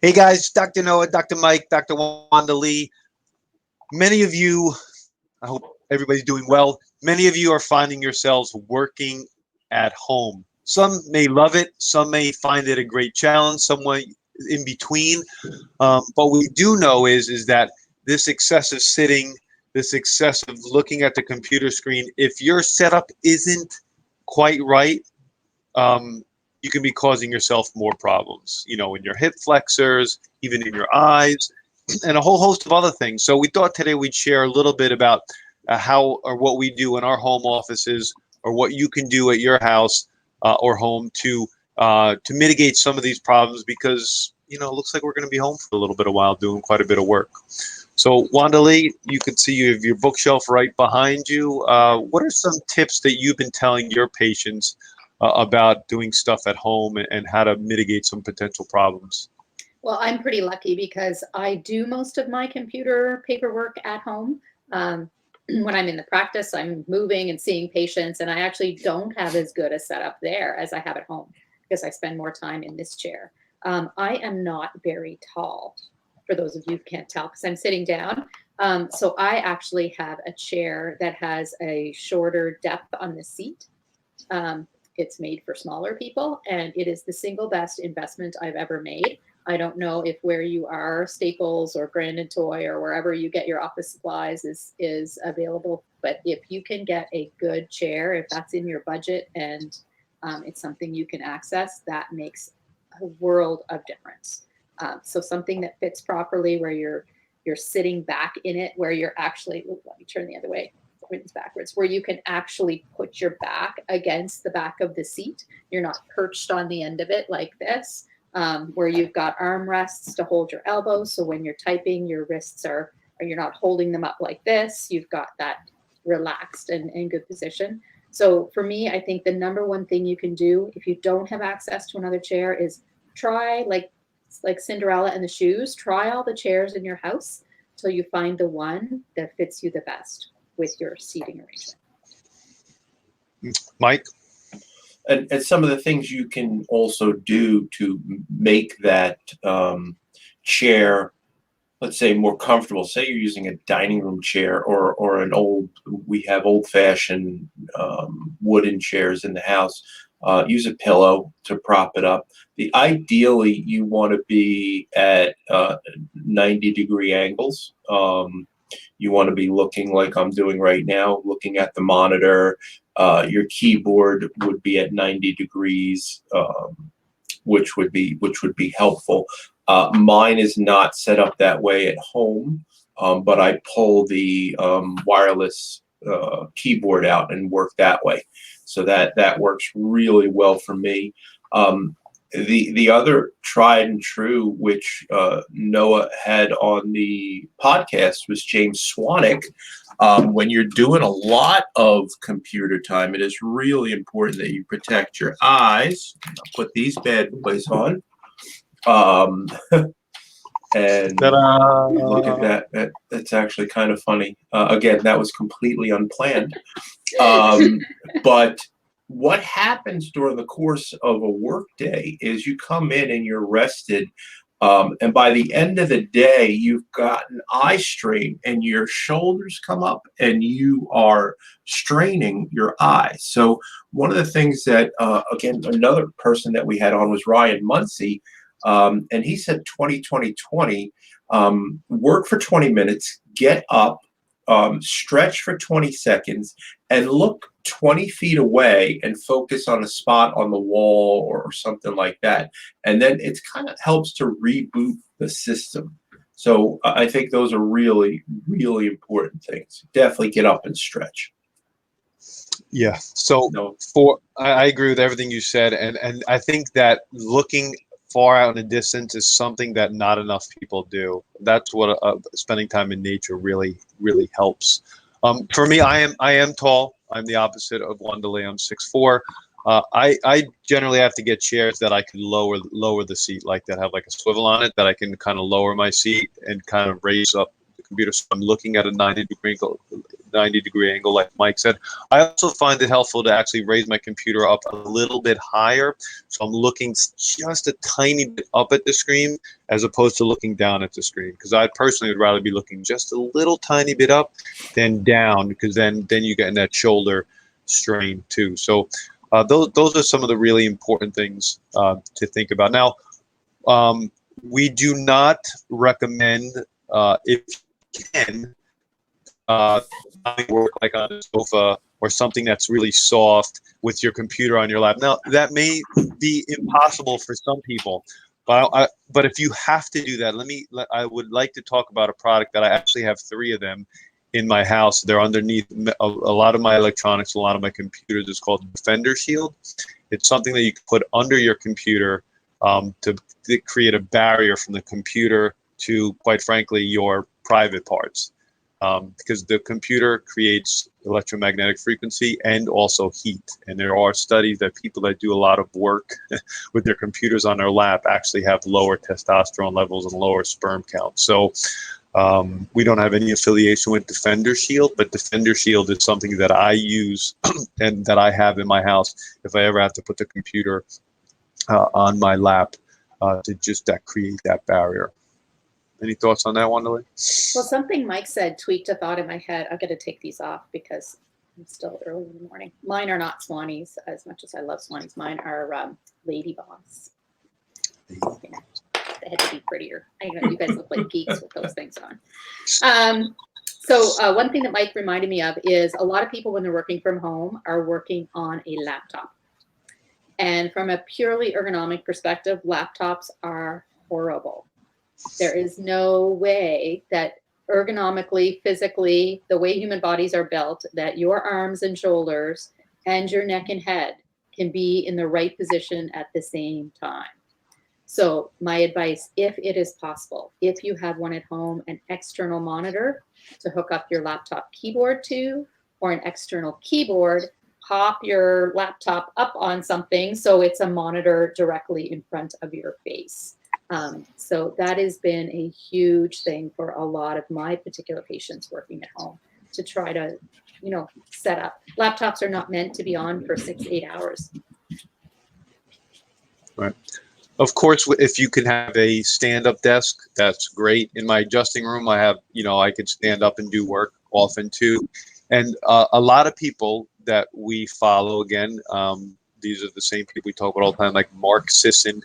Hey guys, Dr. Noah, Dr. Mike, Dr. Wanda Lee. Many of you, I hope everybody's doing well. Many of you are finding yourselves working at home. Some may love it, some may find it a great challenge, someone in between. But we do know is that this excessive sitting, this excessive looking at the computer screen, if your setup isn't quite right, um, you can be causing yourself more problems, in your hip flexors, even in your eyes, and a whole host of other things. So we thought today we'd share a little bit about how or what we do in our home offices, or what you can do at your house or home to mitigate some of these problems, because it looks like we're going to be home for a little bit of while doing quite a bit of work. So Wanda Lee, you can see you have your bookshelf right behind you. What are some tips that you've been telling your patients about doing stuff at home, and how to mitigate some potential problems? Well, I'm pretty lucky because I do most of my computer paperwork at home. Um, when I'm in the practice, I'm moving and seeing patients, and I actually don't have as good a setup there as I have at home because I spend more time in this chair. I am not very tall, for those of you who can't tell, because I'm sitting down. So I actually have a chair that has a shorter depth on the seat. Um, it's made for smaller people, and it is the single best investment I've ever made. I don't know if where you are, Staples or Grand Toy or wherever you get your office supplies is available. But if you can get a good chair, if that's in your budget and it's something you can access, that makes a world of difference. So something that fits properly, where you're sitting back in it, where you're actually, let me turn the other way, it's backwards, where you can actually put your back against the back of the seat. You're not perched on the end of it like this, where you've got arm rests to hold your elbows. So when you're typing, your wrists are you're not holding them up like this. You've got that relaxed and good position. So for me, I think the number one thing you can do if you don't have access to another chair is try, like Cinderella and the shoes, try all the chairs in your house till you find the one that fits you the best with your seating arrangement. Mike? And some of the things you can also do to make that chair, let's say, more comfortable. Say you're using a dining room chair or an we have old-fashioned wooden chairs in the house. Use a pillow to prop it up. Ideally, you want to be at 90-degree angles. You want to be looking like I'm doing right now, looking at the monitor. Your keyboard would be at 90 degrees, which would be helpful. Mine is not set up that way at home, but I pull the wireless keyboard out and work that way. So that works really well for me. The other tried and true, which Noah had on the podcast, was James Swanwick. When you're doing a lot of computer time, it is really important that you protect your eyes. I'll put these bad boys on. And look at that. That's actually kind of funny. Again, that was completely unplanned. But what happens during the course of a work day is you come in and you're rested. And by the end of the day, you've got an eye strain and your shoulders come up and you are straining your eyes. So one of the things that, again, another person that we had on was Ryan Muncie. And he said 20-20-20, work for 20 minutes, get up, stretch for 20 seconds, and look 20 feet away and focus on a spot on the wall or something like that. And then it kind of helps to reboot the system. So I think those are really, really important things. Definitely get up and stretch. Yeah. So I agree with everything you said. And I think that looking far out in the distance is something that not enough people do. That's what spending time in nature really, really helps. For me, I am tall. I'm the opposite of Wanda Lee. I'm 6'4". I generally have to get chairs that I can lower the seat, like that have like a swivel on it, that I can kind of lower my seat and kind of raise up the computer. So I'm looking at a 90 90-degree angle, like Mike said. I also find it helpful to actually raise my computer up a little bit higher, so I'm looking just a tiny bit up at the screen as opposed to looking down at the screen, because I personally would rather be looking just a little tiny bit up than down, because then you get in that shoulder strain too. So those are some of the really important things to think about. Now, we do not recommend, if you can, work like on a sofa or something that's really soft with your computer on your lap. Now, that may be impossible for some people, but if you have to do that, I would like to talk about a product that I actually have 3 of them in my house. They're underneath a lot of my electronics, a lot of my computers. It's called Defender Shield. It's something that you can put under your computer to create a barrier from the computer to, quite frankly, your private parts. Because the computer creates electromagnetic frequency and also heat. And there are studies that people that do a lot of work with their computers on their lap actually have lower testosterone levels and lower sperm count. So we don't have any affiliation with Defender Shield, but Defender Shield is something that I use and that I have in my house if I ever have to put the computer on my lap to just create that barrier. Any thoughts on that one, Lily? Well, something Mike said tweaked a thought in my head. I've got to take these off because I'm still early in the morning. Mine are not Swannies, as much as I love Swannies. Mine are Lady Boss. They had to be prettier. I know you guys look like geeks with those things on. So one thing that Mike reminded me of is a lot of people, when they're working from home, are working on a laptop. And from a purely ergonomic perspective, laptops are horrible. There is no way that ergonomically, physically, the way human bodies are built, that your arms and shoulders and your neck and head can be in the right position at the same time. So my advice, if it is possible, if you have one at home, an external monitor to hook up your laptop keyboard to, or an external keyboard, pop your laptop up on something so it's a monitor directly in front of your face. So that has been a huge thing for a lot of my particular patients working at home, to try to, set up. Laptops are not meant to be on for 6 to 8 hours. Right. Of course, if you can have a stand-up desk, that's great. In my adjusting room, I have, I could stand up and do work often too. And a lot of people that we follow, again, these are the same people we talk about all the time, like Mark Sisson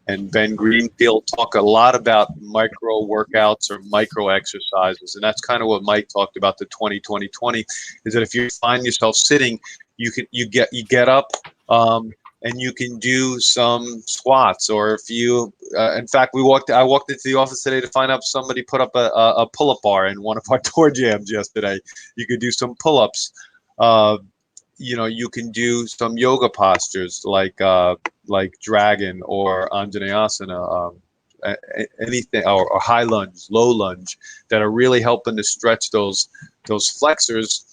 and Ben Greenfield, talk a lot about micro workouts or micro exercises. And that's kind of what Mike talked about, the 20-20-20, is that if you find yourself sitting, you get up, and you can do some squats, or if you, in fact, I walked into the office today to find out somebody put up a pull-up bar in one of our door jams yesterday. You could do some pull-ups. You can do some yoga postures like dragon or Anjaneyasana, anything, or high lunge, low lunge, that are really helping to stretch those flexors,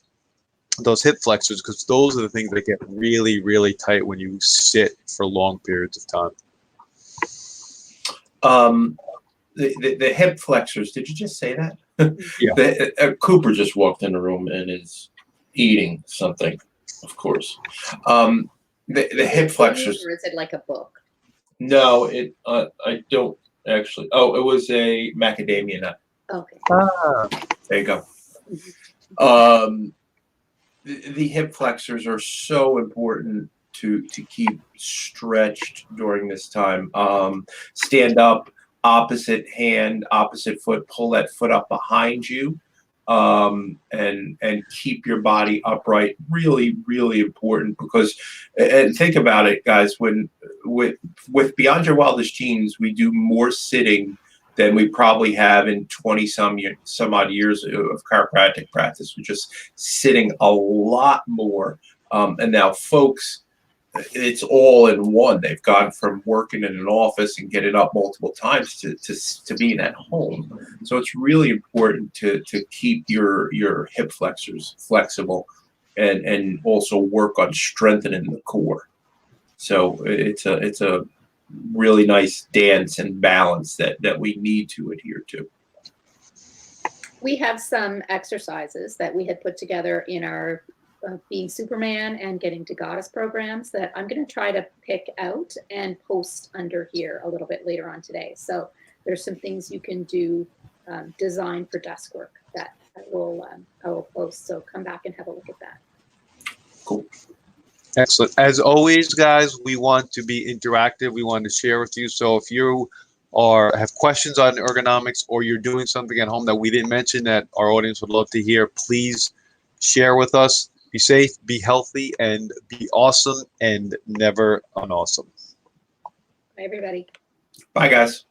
those hip flexors, because those are the things that get really, really tight when you sit for long periods of time. The hip flexors, did you just say that? Yeah. Cooper just walked in the room and is eating something, of course. The hip flexors. Or is it like a book? No, I don't actually. Oh, it was a macadamia nut. Okay. There you go. The hip flexors are so important to keep stretched during this time. Stand up, opposite hand, opposite foot, pull that foot up behind you, and keep your body upright. Really, really important, because, and think about it, guys, with Beyond Your Wildest Dreams, we do more sitting than we probably have in 20 some odd years of chiropractic practice. We're just sitting a lot more. And now folks, it's all in one. They've gone from working in an office and getting up multiple times to being at home. So it's really important to keep your hip flexors flexible and also work on strengthening the core. So it's a really nice dance and balance that we need to adhere to. We have some exercises that we had put together in our Being Superman and Getting to Goddess programs that I'm going to try to pick out and post under here a little bit later on today. So there's some things you can do designed for desk work that I will post. So come back and have a look at that. Cool. Excellent. As always, guys, we want to be interactive. We want to share with you. So if you have questions on ergonomics, or you're doing something at home that we didn't mention that our audience would love to hear, please share with us. Be safe, be healthy, and be awesome, and never unawesome. Bye, everybody. Bye, guys.